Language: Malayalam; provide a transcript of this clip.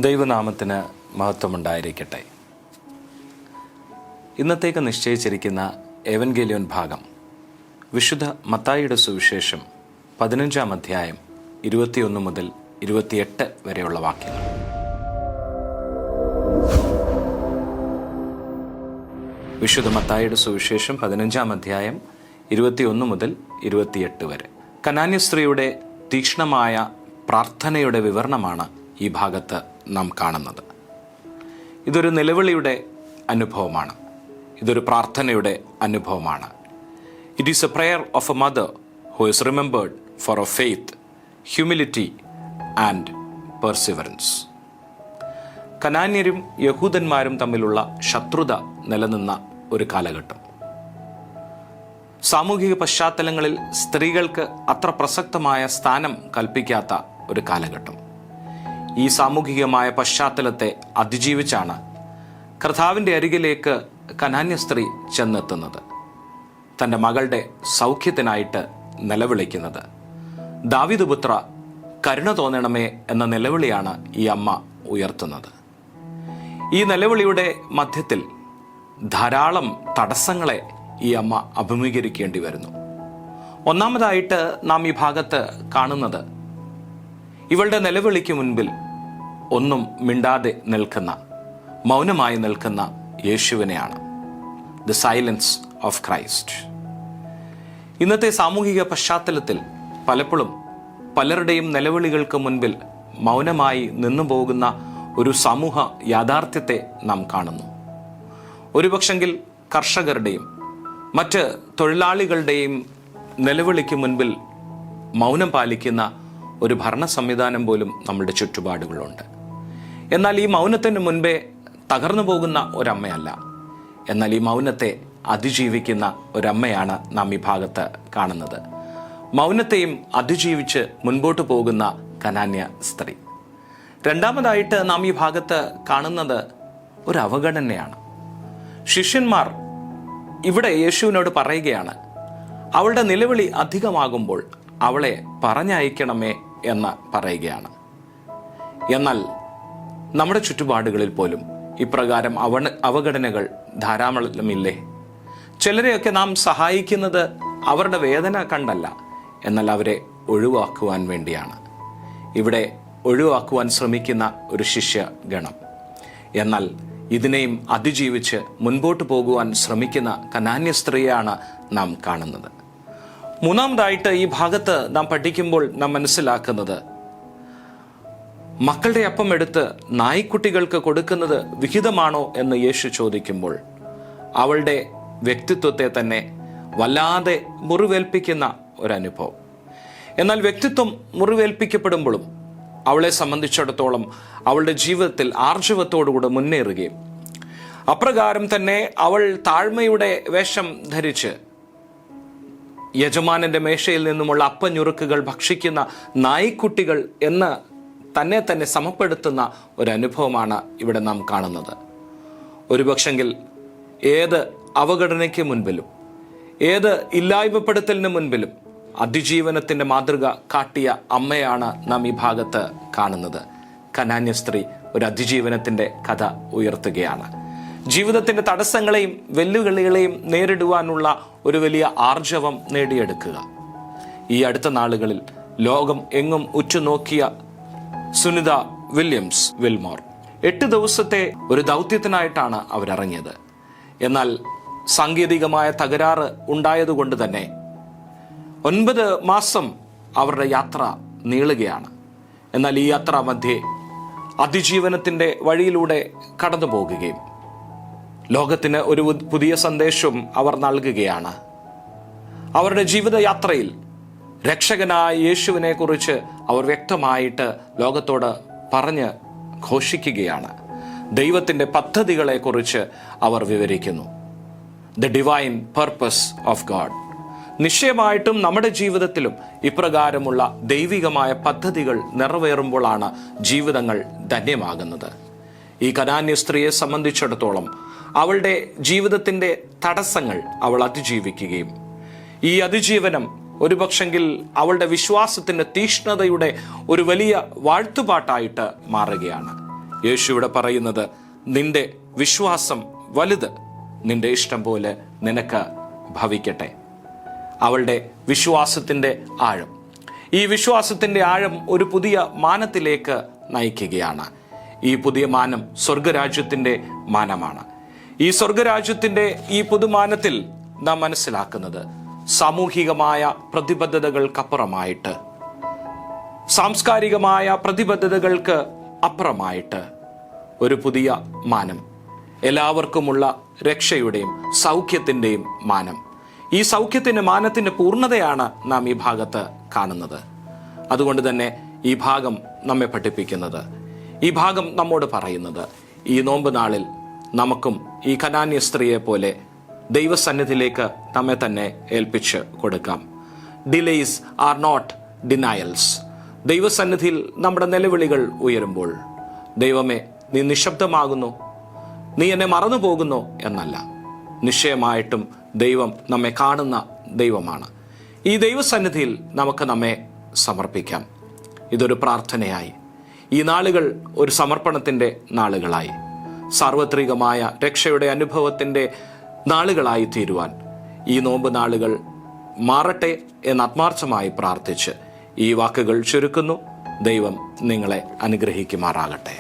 ദൈവനാമത്തിന് മഹത്വമുണ്ടായിരിക്കട്ടെ. ഇന്നത്തേക്ക് നിശ്ചയിച്ചിരിക്കുന്ന എവൻഗേലിയോൻ ഭാഗം വിശുദ്ധ മത്തായിയുടെ സുവിശേഷം 15-ാം അധ്യായം 21 മുതൽ 28 വരെയുള്ള വാക്യങ്ങൾ. വിശുദ്ധ മത്തായിയുടെ സുവിശേഷം 15-ാം അധ്യായം 21 മുതൽ 28 വരെ. കനാന്യ സ്ത്രീയുടെ തീക്ഷ്ണമായ പ്രാർത്ഥനയുടെ വിവരണമാണ് ഈ ഭാഗത്ത് നാം കാണുന്നത്. ഇതൊരു നിലവിളിയുടെ അനുഭവമാണ്. ഇതൊരു പ്രാർത്ഥനയുടെ അനുഭവമാണ്. It is a prayer of a mother who is remembered for a faith, humility and perseverance. കനാന്യരും യഹൂദന്മാരും തമ്മിലുള്ള ശത്രുത നിലനിന്ന ഒരു കാലഘട്ടം. സാമൂഹിക പശ്ചാത്തലങ്ങളിൽ സ്ത്രീകൾക്ക് അത്ര പ്രസക്തമായ സ്ഥാനം കൽപ്പിക്കാത്ത ഒരു കാലഘട്ടം. ഈ സാമൂഹികമായ പശ്ചാത്തലത്തെ അതിജീവിച്ചാണ് കർത്താവിൻ്റെ അരികിലേക്ക് കനാന്യ സ്ത്രീ ചെന്നെത്തുന്നത്. തൻ്റെ മകളുടെ സൗഖ്യത്തിനായിട്ട് നിലവിളിക്കുന്നത്. ദാവീദ് പുത്ര, കരുണ തോന്നണമേ എന്ന നിലവിളിയാണ് ഈ അമ്മ ഉയർത്തുന്നത്. ഈ നിലവിളിയുടെ മധ്യത്തിൽ ധാരാളം തടസ്സങ്ങളെ ഈ അമ്മ അഭിമുഖീകരിക്കേണ്ടി വരുന്നു. ഒന്നാമതായിട്ട് നാം ഈ ഭാഗത്ത് കാണുന്നത് ഇവളുടെ നിലവിളിക്ക് മുൻപിൽ ഒന്നും മിണ്ടാതെ നിൽക്കുന്ന, മൗനമായി നിൽക്കുന്ന യേശുവിനെയാണ്. The silence of Christ. ഇന്നത്തെ സാമൂഹിക പശ്ചാത്തലത്തിൽ പലപ്പോഴും പലരുടെയും നിലവിളികൾക്ക് മുൻപിൽ മൗനമായി നിന്നു പോകുന്ന ഒരു സമൂഹ യാഥാർത്ഥ്യത്തെ നാം കാണുന്നു. ഒരുപക്ഷെങ്കിൽ കർഷകരുടെയും മറ്റ് തൊഴിലാളികളുടെയും നിലവിളിക്ക് മുൻപിൽ മൗനം പാലിക്കുന്ന ഒരു ഭരണ സംവിധാനം പോലും നമ്മുടെ ചുറ്റുപാടുകളുണ്ട്. എന്നാൽ ഈ മൗനത്തിന് മുൻപേ തകർന്നു പോകുന്ന ഒരമ്മയല്ല, എന്നാൽ ഈ മൗനത്തെ അതിജീവിക്കുന്ന ഒരമ്മയാണ് നാം ഈ ഭാഗത്ത് കാണുന്നത്. മൗനത്തെയും അതിജീവിച്ച് മുൻപോട്ട് പോകുന്ന കനാന്യ സ്ത്രീ. രണ്ടാമതായിട്ട് നാം ഈ ഭാഗത്ത് കാണുന്നത് ഒരു അവഗണനയാണ്. ശിഷ്യന്മാർ ഇവിടെ യേശുവിനോട് പറയുകയാണ്, അവളുടെ നിലവിളി അധികമാകുമ്പോൾ അവളെ പറഞ്ഞയക്കണമേ എന്ന് പറയുകയാണ്. എന്നാൽ നമ്മുടെ ചുറ്റുപാടുകളിൽ പോലും ഇപ്രകാരം അവഗണനകൾ ധാരാളമില്ലേ? ചിലരെയൊക്കെ നാം സഹായിക്കുന്നത് അവരുടെ വേദന കണ്ടല്ല, എന്നാൽ അവരെ ഒഴിവാക്കുവാൻ വേണ്ടിയാണ്. ഇവിടെ ഒഴിവാക്കുവാൻ ശ്രമിക്കുന്ന ഒരു ശിഷ്യഗണം. എന്നാൽ ഇതിനെയും അതിജീവിച്ച് മുൻപോട്ട് പോകുവാൻ ശ്രമിക്കുന്ന കനാന്യ സ്ത്രീയാണ് നാം കാണുന്നത്. മൂന്നാമതായിട്ട് ഈ ഭാഗത്ത് നാം പഠിക്കുമ്പോൾ നാം മനസ്സിലാക്കുന്നത്, മക്കളുടെ അപ്പം എടുത്ത് നായ്ക്കുട്ടികൾക്ക് കൊടുക്കുന്നത് വിഹിതമാണോ എന്ന് യേശു ചോദിക്കുമ്പോൾ അവളുടെ വ്യക്തിത്വത്തെ തന്നെ വല്ലാതെ മുറിവേൽപ്പിക്കുന്ന ഒരനുഭവം. എന്നാൽ വ്യക്തിത്വം മുറിവേൽപ്പിക്കപ്പെടുമ്പോഴും അവളെ സംബന്ധിച്ചിടത്തോളം അവളുടെ ജീവിതത്തിൽ ആർജവത്തോടുകൂടെ മുന്നേറുകയും അപ്രകാരം തന്നെ അവൾ താഴ്മയുടെ വേഷം ധരിച്ച് യജമാനന്റെ മേശയിൽ നിന്നുമുള്ള അപ്പഞ്ഞുറുക്കുകൾ ഭക്ഷിക്കുന്ന നായ്ക്കുട്ടികൾ എന്ന് തന്നെ സമപ്പെടുത്തുന്ന ഒരനുഭവമാണ് ഇവിടെ നാം കാണുന്നത്. ഒരുപക്ഷെങ്കിൽ ഏത് അവഗണനയ്ക്ക് മുൻപിലും ഏത് ഇല്ലായ്മപ്പെടുത്തലിന് മുൻപിലും അതിജീവനത്തിന്റെ മാതൃക കാട്ടിയ അമ്മയാണ് നാം ഈ ഭാഗത്ത് കാണുന്നത്. കനാന്യ സ്ത്രീ ഒരു അതിജീവനത്തിന്റെ കഥ ഉയർത്തുകയാണ്. ജീവിതത്തിന്റെ തടസ്സങ്ങളെയും വെല്ലുവിളികളെയും നേരിടുവാനുള്ള ഒരു വലിയ ആർജവം നേടിയെടുക്കുക. ഈ അടുത്ത നാളുകളിൽ ലോകം എങ്ങും ഉറ്റുനോക്കിയ സുനിത വില്യംസ് വിൽമോർ 8 ദിവസത്തെ ഒരു ദൗത്യത്തിനായിട്ടാണ് അവരിറങ്ങിയത്. എന്നാൽ സാങ്കേതികമായ തകരാറ് ഉണ്ടായതുകൊണ്ട് തന്നെ 9 മാസം അവരുടെ യാത്ര നീളുകയാണ്. എന്നാൽ ഈ യാത്ര മധ്യേ അതിജീവനത്തിന്റെ വഴിയിലൂടെ കടന്നു പോകുകയും ലോകത്തിന് ഒരു പുതിയ സന്ദേശവും അവർ നൽകുകയാണ്. അവരുടെ ജീവിതയാത്രയിൽ രക്ഷകനായ യേശുവിനെ കുറിച്ച് അവർ വ്യക്തമായിട്ട് ലോകത്തോട് പറഞ്ഞ് ഘോഷിക്കുകയാണ്. ദൈവത്തിൻ്റെ പദ്ധതികളെ കുറിച്ച് അവർ വിവരിക്കുന്നു. The divine purpose of God. നിശ്ചയമായിട്ടും നമ്മുടെ ജീവിതത്തിലും ഇപ്രകാരമുള്ള ദൈവികമായ പദ്ധതികൾ നിറവേറുമ്പോഴാണ് ജീവിതങ്ങൾ ധന്യമാകുന്നത്. ഈ കനാന്യ സ്ത്രീയെ സംബന്ധിച്ചിടത്തോളം അവളുടെ ജീവിതത്തിൻ്റെ തടസ്സങ്ങൾ അവൾ അതിജീവിക്കുകയും ഈ അതിജീവനം ഒരുപക്ഷെങ്കിൽ അവളുടെ വിശ്വാസത്തിൻ്റെ തീഷ്ണതയുടെ ഒരു വലിയ വാഴ്ത്തുപാട്ടായിട്ട് മാറുകയാണ്. യേശു ഇവിടെ പറയുന്നത്, നിന്റെ വിശ്വാസം വലുത്, നിന്റെ ഇഷ്ടം പോലെ നിനക്ക് ഭവിക്കട്ടെ. അവളുടെ വിശ്വാസത്തിൻ്റെ ആഴം, ഈ വിശ്വാസത്തിൻ്റെ ആഴം ഒരു പുതിയ മാനത്തിലേക്ക് നയിക്കുകയാണ്. ഈ പുതിയ മാനം സ്വർഗരാജ്യത്തിൻ്റെ മാനമാണ്. ഈ സ്വർഗരാജ്യത്തിൻ്റെ ഈ പുതുമാനത്തിൽ നാം മനസ്സിലാക്കുന്നത്, സാമൂഹികമായ പ്രതിബദ്ധതകൾക്കപ്പുറമായിട്ട്, സാംസ്കാരികമായ പ്രതിബദ്ധതകൾക്ക് അപ്പുറമായിട്ട് ഒരു പുതിയ മാനം, എല്ലാവർക്കുമുള്ള രക്ഷയുടെയും സൗഖ്യത്തിൻ്റെയും മാനം. ഈ സൗഖ്യത്തിൻ്റെ മാനത്തിൻ്റെ പൂർണ്ണതയാണ് നാം ഈ ഭാഗത്ത് കാണുന്നത്. അതുകൊണ്ട് തന്നെ ഈ ഭാഗം നമ്മെ പഠിപ്പിക്കുന്നത്, ഈ ഭാഗം നമ്മോട് പറയുന്നത്, ഈ നോമ്പ് നാളിൽ നമുക്കും ഈ കനാന്യ സ്ത്രീയെ പോലെ ദൈവസന്നിധിയിലേക്ക് നമ്മെ തന്നെ ഏൽപ്പിച്ച് കൊടുക്കാം. Delays are not denials. ദൈവസന്നിധിയിൽ നമ്മുടെ നിലവിളികൾ ഉയരുമ്പോൾ, ദൈവമേ നീ നിശബ്ദമാകുന്നു, നീ എന്നെ മറന്നു പോകുന്നു എന്നല്ല. നിശ്ചയമായിട്ടും ദൈവം നമ്മെ കാണുന്ന ദൈവമാണ്. ഈ ദൈവസന്നിധിയിൽ നമുക്ക് നമ്മെ സമർപ്പിക്കാം. ഇതൊരു പ്രാർത്ഥനയായി, ഈ നാളുകൾ ഒരു സമർപ്പണത്തിൻ്റെ നാളുകളായി, സാർവത്രികമായ രക്ഷയുടെ അനുഭവത്തിൻ്റെ നാളുകളായി തീരുവാൻ ഈ നോമ്പ് നാളുകൾ മാറട്ടെ എന്ന് ആത്മാർത്ഥമായി പ്രാർത്ഥിച്ച് ഈ വാക്കുകൾ ചുരുക്കുന്നു. ദൈവം നിങ്ങളെ അനുഗ്രഹിക്കുമാറാകട്ടെ.